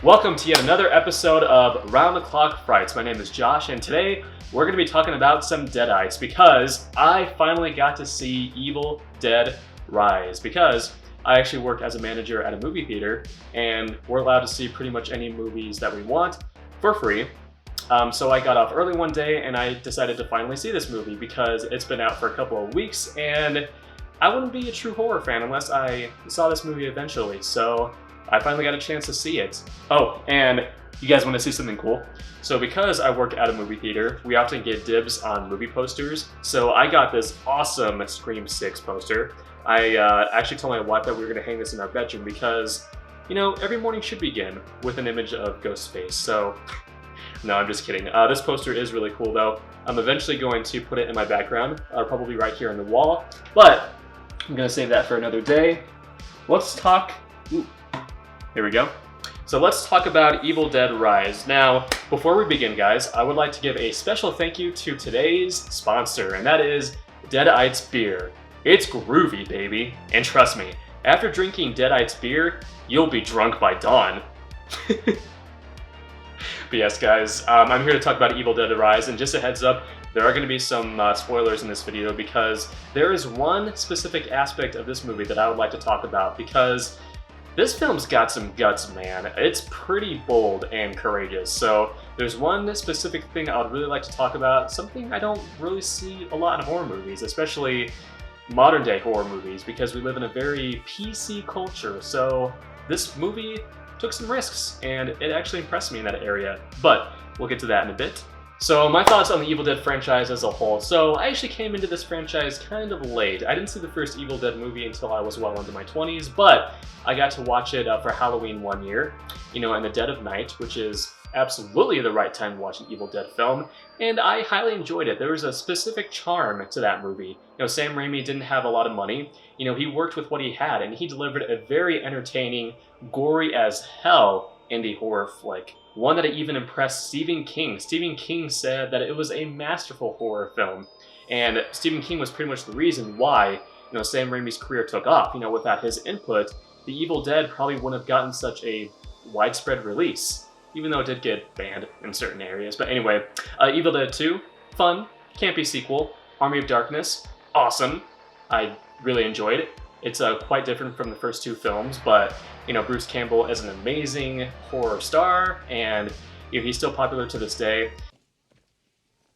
Welcome to yet another episode of Round the Clock Frights. My name is Josh, and today we're going to be talking about some Deadites because I finally got to see Evil Dead Rise. Because I actually work as a manager at a movie theater, and we're allowed to see pretty much any movies that we want for free. So I got off early one day, and I decided to finally see this movie because it's been out for a couple of weeks, and I wouldn't be a true horror fan unless I saw this movie eventually. So I finally got a chance to see it. Oh, and you guys want to see something cool? So because I work at a movie theater, we often get dibs on movie posters. So I got this awesome Scream 6 poster. I actually told my wife that we were going to hang this in our bedroom because, you know, every morning should begin with an image of Ghostface. So, no, I'm just kidding. This poster is really cool though. I'm eventually going to put it in my background, probably right here on the wall. But I'm going to save that for another day. Let's talk... Ooh. Here we go. So let's talk about Evil Dead Rise. Now, before we begin, guys, I would like to give a special thank you to today's sponsor, and that is Deadites Beer. It's groovy, baby. And trust me, after drinking Deadites Beer, you'll be drunk by dawn. But yes, guys, I'm here to talk about Evil Dead Rise, and just a heads up, there are going to be some spoilers in this video because there is one specific aspect of this movie that I would like to talk about because this film's got some guts, man. It's pretty bold and courageous. So there's one specific thing I would really like to talk about, something I don't really see a lot in horror movies, especially modern day horror movies, because we live in a very PC culture. So this movie took some risks and it actually impressed me in that area, but we'll get to that in a bit. So my thoughts on the Evil Dead franchise as a whole. So I actually came into this franchise kind of late. I didn't see the first Evil Dead movie until I was well into my 20s, but I got to watch it for Halloween one year, you know, in the dead of night, which is absolutely the right time to watch an Evil Dead film, and I highly enjoyed it. There was a specific charm to that movie. You know, Sam Raimi didn't have a lot of money. You know, he worked with what he had, and he delivered a very entertaining, gory as hell indie horror flick. One that even impressed Stephen King. Stephen King said that it was a masterful horror film, and Stephen King was pretty much the reason why, you know, Sam Raimi's career took off. You know, without his input, The Evil Dead probably wouldn't have gotten such a widespread release, even though it did get banned in certain areas. But anyway, Evil Dead 2, fun, campy sequel. Army of Darkness, awesome. I really enjoyed it. It's quite different from the first two films, but you know, Bruce Campbell is an amazing horror star, and you know, he's still popular to this day.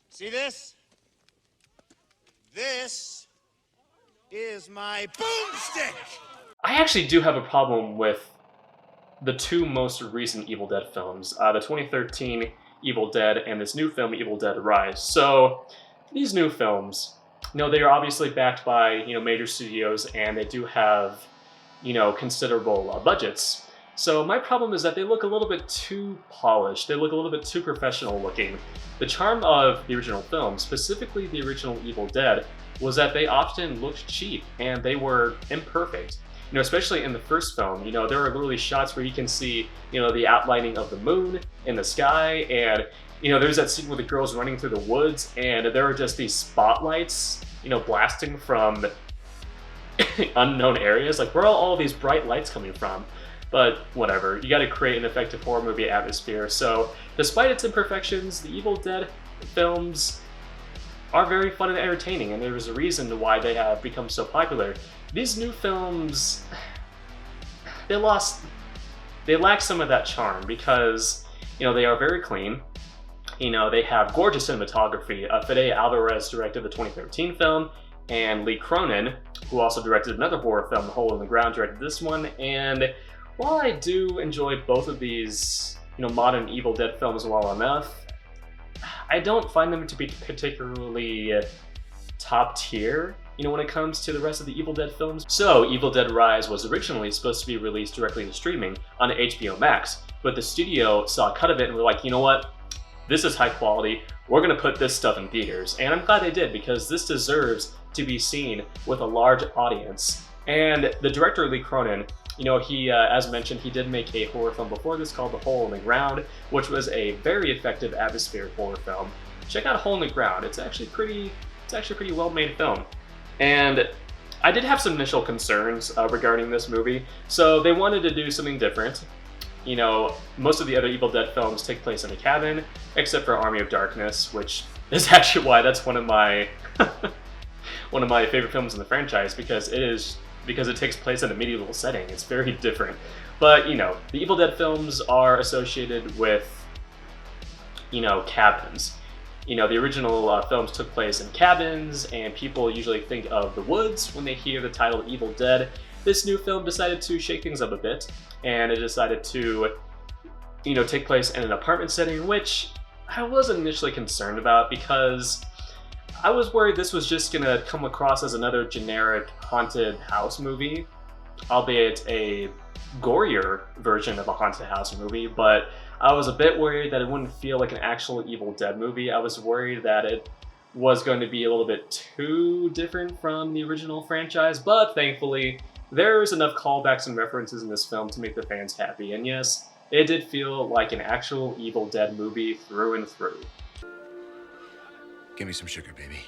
See this? This is my boomstick! I actually do have a problem with the two most recent Evil Dead films, the 2013 Evil Dead and this new film, Evil Dead Rise. So these new films, you know, they are obviously backed by, you know, major studios, and they do have, you know, considerable budgets. So my problem is that they look a little bit too polished. They look a little bit too professional looking. The charm of the original film, specifically the original Evil Dead, was that they often looked cheap and they were imperfect. You know, especially in the first film, you know, there are literally shots where you can see, you know, the outlining of the moon in the sky, and you know, there's that scene where the girl's running through the woods, and there are just these spotlights, you know, blasting from unknown areas. Like, where are all these bright lights coming from? But whatever, you gotta create an effective horror movie atmosphere. So, despite its imperfections, the Evil Dead films are very fun and entertaining, and there's a reason why they have become so popular. These new films, they lack some of that charm because, you know, they are very clean. You know, they have gorgeous cinematography. Fede Alvarez directed the 2013 film, and Lee Cronin, who also directed another horror film, The Hole in the Ground, directed this one. And while I do enjoy both of these, you know, modern Evil Dead films well enough, I don't find them to be particularly top tier, you know, when it comes to the rest of the Evil Dead films. So, Evil Dead Rise was originally supposed to be released directly to streaming on HBO Max, but the studio saw a cut of it and were like, you know what? This is high quality, we're gonna put this stuff in theaters. And I'm glad they did, because this deserves to be seen with a large audience. And the director, Lee Cronin, you know, he, as mentioned, he did make a horror film before this called The Hole in the Ground, which was a very effective atmospheric horror film. Check out Hole in the Ground, it's actually pretty well-made film. And I did have some initial concerns regarding this movie. So they wanted to do something different. You know, most of the other Evil Dead films take place in a cabin, except for Army of Darkness, which is actually why that's one of my one of my favorite films in the franchise, because it takes place in a medieval setting. It's very different. But, you know, the Evil Dead films are associated with, you know, cabins. You know, the original films took place in cabins, and people usually think of the woods when they hear the title Evil Dead. This new film decided to shake things up a bit, and it decided to, you know, take place in an apartment setting, which I wasn't initially concerned about, because I was worried this was just gonna come across as another generic haunted house movie, albeit a gorier version of a haunted house movie, but I was a bit worried that it wouldn't feel like an actual Evil Dead movie. I was worried that it was going to be a little bit too different from the original franchise, but thankfully, there's enough callbacks and references in this film to make the fans happy, and yes, it did feel like an actual Evil Dead movie through and through. Give me some sugar, baby.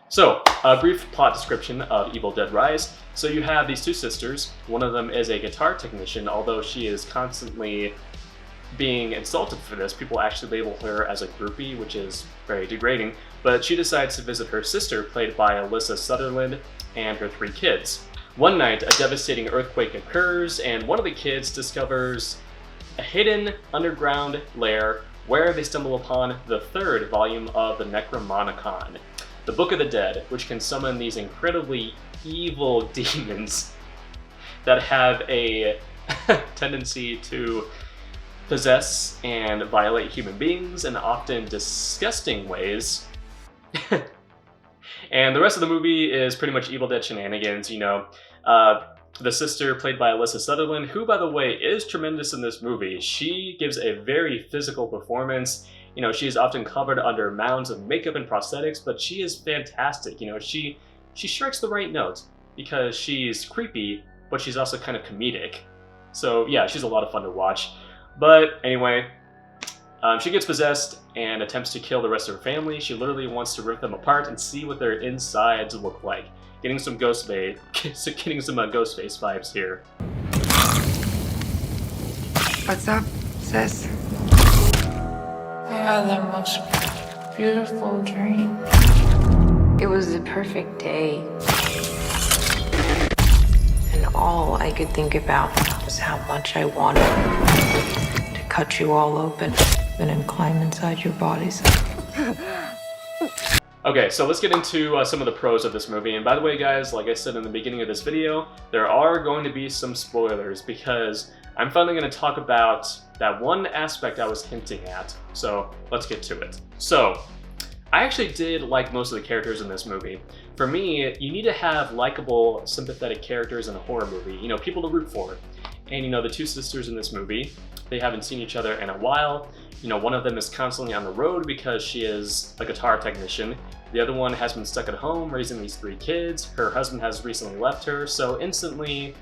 So, a brief plot description of Evil Dead Rise. So you have these two sisters. One of them is a guitar technician, although she is constantly being insulted for this. People actually label her as a groupie, which is very degrading. But she decides to visit her sister, played by Alyssa Sutherland, and her 3 kids. One night, a devastating earthquake occurs, and one of the kids discovers a hidden underground lair where they stumble upon the 3rd volume of the Necromonicon, the Book of the Dead, which can summon these incredibly evil demons that have a tendency to possess and violate human beings in often disgusting ways. And the rest of the movie is pretty much Evil Dead shenanigans, you know. The sister, played by Alyssa Sutherland, who, by the way, is tremendous in this movie. She gives a very physical performance. You know, she is often covered under mounds of makeup and prosthetics, but she is fantastic. You know, she strikes the right note because she's creepy, but she's also kind of comedic. So yeah, she's a lot of fun to watch. But anyway, she gets possessed and attempts to kill the rest of her family. She literally wants to rip them apart and see what their insides look like. Getting some Ghostface vibes here. What's up, sis? I had the most beautiful dream. It was the perfect day. And all I could think about was how much I wanted to cut you all open and then climb inside your bodies. Okay, so let's get into some of the pros of this movie. And by the way, guys, like I said in the beginning of this video, there are going to be some spoilers because I'm finally going to talk about that one aspect I was hinting at. So let's get to it. So, I actually did like most of the characters in this movie. For me, you need to have likable, sympathetic characters in a horror movie, you know, people to root for. And you know, the 2 sisters in this movie, they haven't seen each other in a while. You know, one of them is constantly on the road because she is a guitar technician. The other one has been stuck at home raising these 3 kids. Her husband has recently left her, so instantly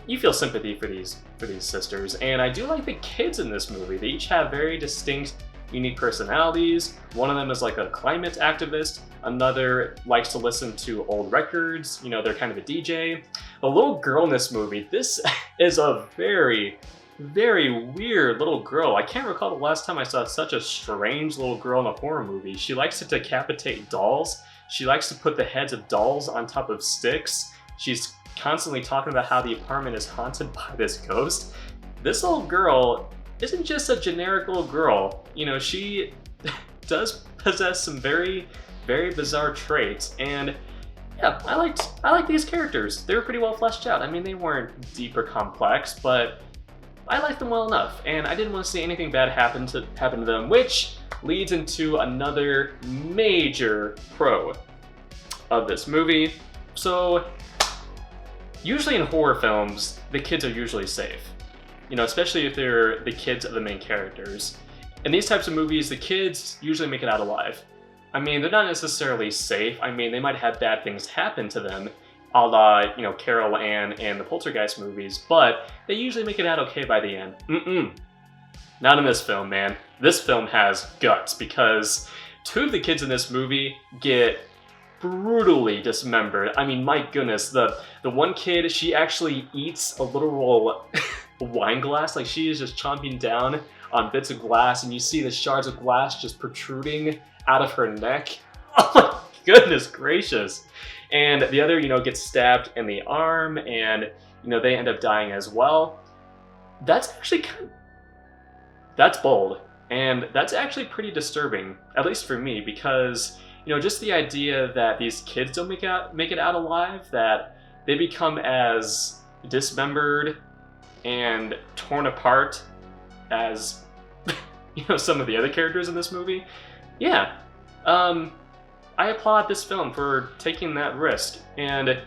you feel sympathy for these sisters. And I do like the kids in this movie. They each have very distinct, unique personalities. One of them is like a climate activist. Another likes to listen to old records. You know, they're kind of a DJ. The little girl in this movie, this is a very, very weird little girl. I can't recall the last time I saw such a strange little girl in a horror movie. She likes to decapitate dolls. She likes to put the heads of dolls on top of sticks. She's constantly talking about how the apartment is haunted by this ghost. This little girl isn't just a generic little girl. You know, she does possess some very, very bizarre traits, and yeah, I liked these characters. They were pretty well fleshed out. I mean, they weren't deep or complex, but I liked them well enough, and I didn't want to see anything bad happen to them, which leads into another major pro of this movie. So, usually in horror films, the kids are usually safe. You know, especially if they're the kids of the main characters. In these types of movies, the kids usually make it out alive. I mean, they're not necessarily safe. I mean, they might have bad things happen to them, a la, you know, Carol Ann and the Poltergeist movies, but they usually make it out okay by the end. Not in this film, man. This film has guts because 2 of the kids in this movie get brutally dismembered. I mean, my goodness, the one kid, she actually eats a literal wine glass. Like, she is just chomping down on bits of glass, and you see the shards of glass just protruding out of her neck. Oh my goodness gracious. And the other, gets stabbed in the arm, and, they end up dying as well. That's actually that's bold. And that's actually pretty disturbing, at least for me, because, just the idea that these kids don't make it out alive, that they become as dismembered and torn apart as, some of the other characters in this movie. Yeah. I applaud this film for taking that risk, and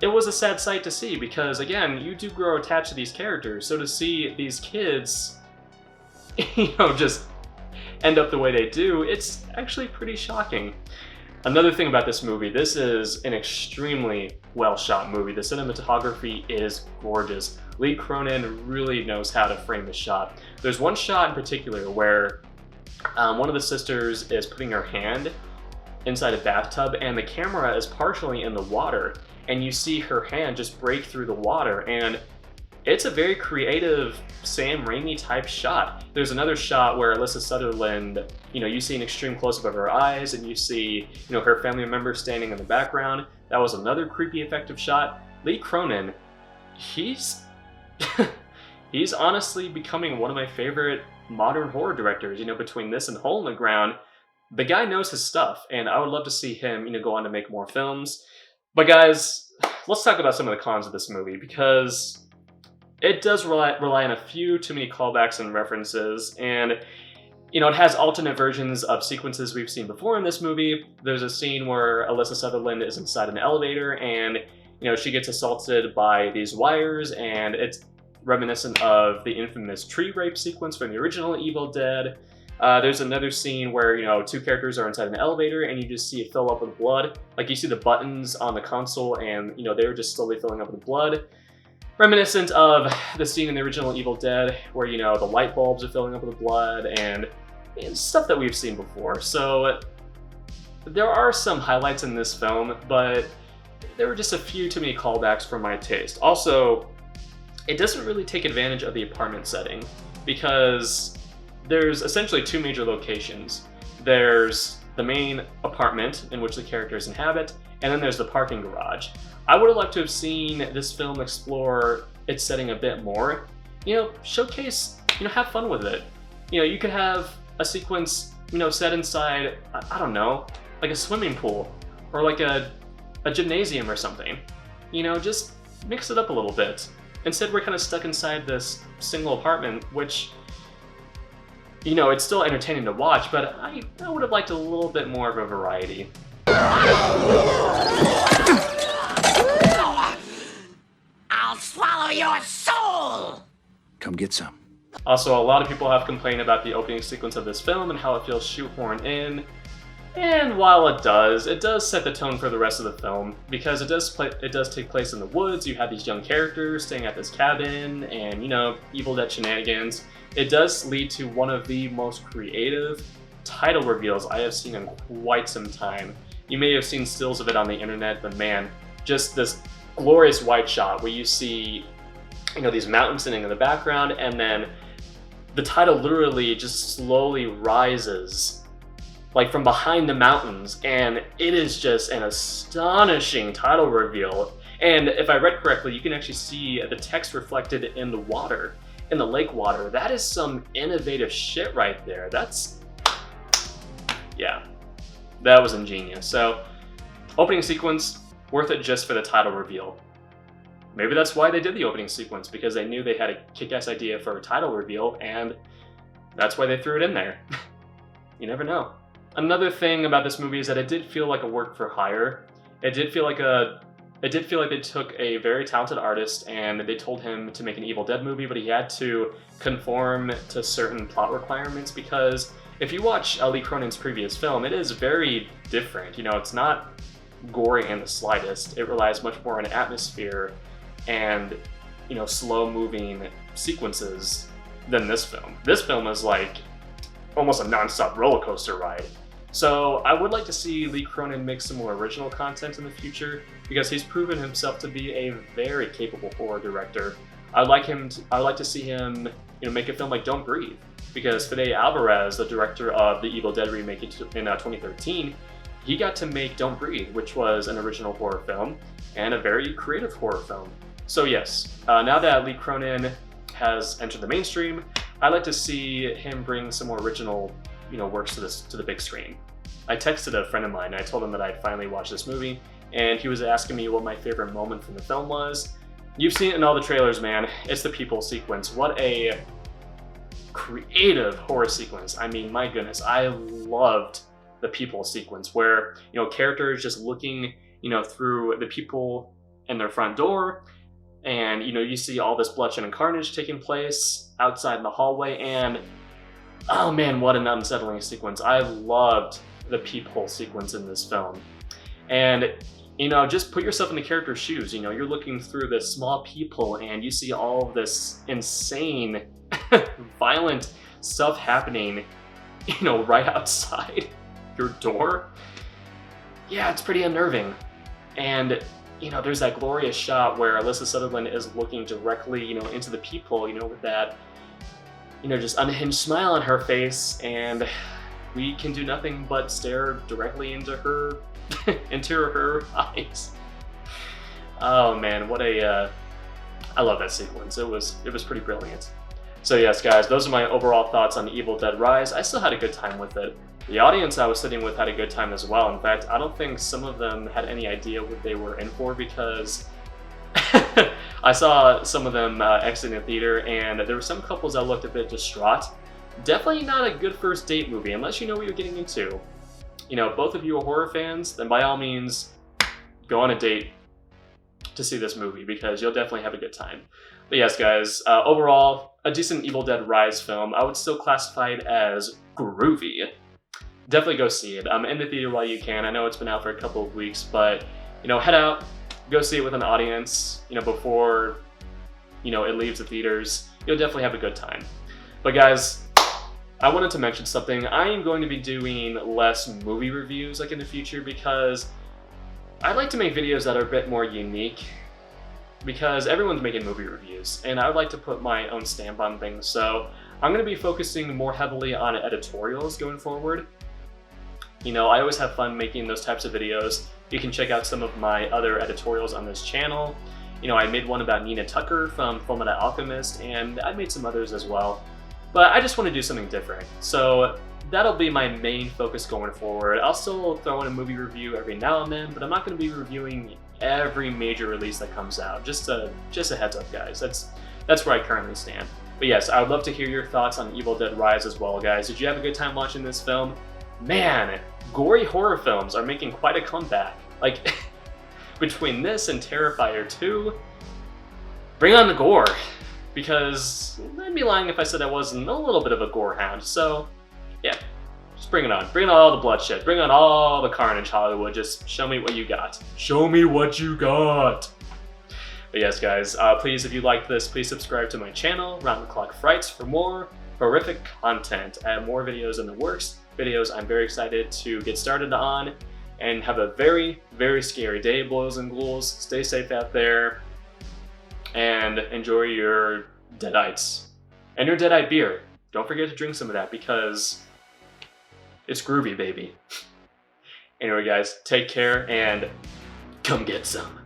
it was a sad sight to see because, again, you do grow attached to these characters, so to see these kids, just end up the way they do, it's actually pretty shocking. Another thing about this movie, this is an extremely well-shot movie. The cinematography is gorgeous. Lee Cronin really knows how to frame the shot. There's one shot in particular where one of the sisters is putting her hand inside a bathtub, and the camera is partially in the water, and you see her hand just break through the water, and it's a very creative Sam Raimi type shot. There's another shot where Alyssa Sutherland, you see an extreme close-up of her eyes, and you see, her family member standing in the background. That was another creepy effective shot. Lee Cronin, he's he's honestly becoming one of my favorite modern horror directors. Between this and Hole in the Ground, the guy knows his stuff, and I would love to see him, go on to make more films. But guys, let's talk about some of the cons of this movie, because it does rely on a few too many callbacks and references, and, it has alternate versions of sequences we've seen before in this movie. There's a scene where Alyssa Sutherland is inside an elevator, and, she gets assaulted by these wires, and it's reminiscent of the infamous tree rape sequence from the original Evil Dead. There's another scene where, two characters are inside an elevator and you just see it fill up with blood. Like, you see the buttons on the console and, they're just slowly filling up with blood. Reminiscent of the scene in the original Evil Dead where, the light bulbs are filling up with blood and stuff that we've seen before. So there are some highlights in this film, but there were just a few too many callbacks for my taste. Also, it doesn't really take advantage of the apartment setting because there's essentially two major locations. There's the main apartment in which the characters inhabit, and then there's the parking garage. I would have liked to have seen this film explore its setting a bit more. Showcase, have fun with it. You could have a sequence, set inside, I don't know, like a swimming pool, or like a gymnasium or something. Just mix it up a little bit. Instead, we're kind of stuck inside this single apartment, which, it's still entertaining to watch, but I would have liked a little bit more of a variety. I'll swallow your soul! Come get some. Also, a lot of people have complained about the opening sequence of this film and how it feels shoehorned in. And while it does set the tone for the rest of the film, because it does take place in the woods. You have these young characters staying at this cabin, and Evil Dead shenanigans. It does lead to one of the most creative title reveals I have seen in quite some time. You may have seen stills of it on the internet, but man, just this glorious white shot where you see, these mountains sitting in the background, and then the title literally just slowly rises like from behind the mountains, and it is just an astonishing title reveal. And if I read correctly, you can actually see the text reflected in the water, in the lake water. That is some innovative shit right there. Yeah, that was ingenious. So, opening sequence, worth it just for the title reveal. Maybe that's why they did the opening sequence, because they knew they had a kick-ass idea for a title reveal, and that's why they threw it in there. You never know. Another thing about this movie is that it did feel like a work for hire. It did feel like they took a very talented artist and they told him to make an Evil Dead movie, but he had to conform to certain plot requirements, because if you watch Lee Cronin's previous film, it is very different. It's not gory in the slightest. It relies much more on atmosphere and, slow-moving sequences than this film. This film is like almost a non-stop roller coaster ride. So I would like to see Lee Cronin make some more original content in the future, because he's proven himself to be a very capable horror director. I'd like to see him, make a film like Don't Breathe, because Fede Alvarez, the director of the Evil Dead remake in 2013, he got to make Don't Breathe, which was an original horror film and a very creative horror film. So yes, now that Lee Cronin has entered the mainstream, I'd like to see him bring some more original, works to the big screen. I texted a friend of mine, and I told him that I'd finally watched this movie, and he was asking me what my favorite moment from the film was. You've seen it in all the trailers, man. It's the people sequence. What a creative horror sequence. I mean, my goodness, I loved the people sequence where, characters just looking, through the people in their front door, and, you see all this bloodshed and carnage taking place outside in the hallway, and oh man, what an unsettling sequence. I loved the peephole sequence in this film. And, just put yourself in the character's shoes. You're looking through this small peephole and you see all of this insane, violent stuff happening, right outside your door. Yeah, it's pretty unnerving. And, there's that glorious shot where Alyssa Sutherland is looking directly, into the peephole, with that, just unhinged smile on her face, and we can do nothing but stare directly into her eyes. Oh man, what a I love that sequence. It was pretty brilliant. So yes, guys, those are my overall thoughts on Evil Dead Rise. I still had a good time with it. The audience I was sitting with had a good time as well. In fact, I don't think some of them had any idea what they were in for, because I saw some of them exiting the theater, and there were some couples that looked a bit distraught. Definitely not a good first date movie unless you know what you're getting into. Both of you are horror fans, then by all means, go on a date to see this movie, because you'll definitely have a good time. But yes, guys, overall, a decent Evil Dead Rise film. I would still classify it as groovy. Definitely go see it. In the theater while you can. I know it's been out for a couple of weeks, but, head out, go see it with an audience, before, it leaves the theaters. You'll definitely have a good time. But guys, I wanted to mention something. I am going to be doing less movie reviews in the future, because I like to make videos that are a bit more unique, because everyone's making movie reviews, and I would like to put my own stamp on things. So I'm going to be focusing more heavily on editorials going forward. I always have fun making those types of videos. You can check out some of my other editorials on this channel. I made one about Nina Tucker from Fullmetal Alchemist, and I made some others as well. But I just want to do something different. So that'll be my main focus going forward. I'll still throw in a movie review every now and then, but I'm not going to be reviewing every major release that comes out. Just a heads up, guys. That's where I currently stand. But yes, I would love to hear your thoughts on Evil Dead Rise as well, guys. Did you have a good time watching this film? Man, gory horror films are making quite a comeback. Between this and Terrifier 2, bring on the gore. Because I'd be lying if I said I wasn't a little bit of a gore hound. So, yeah, just bring it on. Bring on all the bloodshed. Bring on all the carnage, Hollywood. Just show me what you got. Show me what you got. But yes, guys, please, if you liked this, please subscribe to my channel, Round the Clock Frights, for more horrific content. I have more videos in the works. Videos I'm very excited to get started on. And have a very, very scary day, boys and ghouls. Stay safe out there. And enjoy your Deadites. And your Deadite beer. Don't forget to drink some of that, because it's groovy, baby. Anyway, guys, take care and come get some.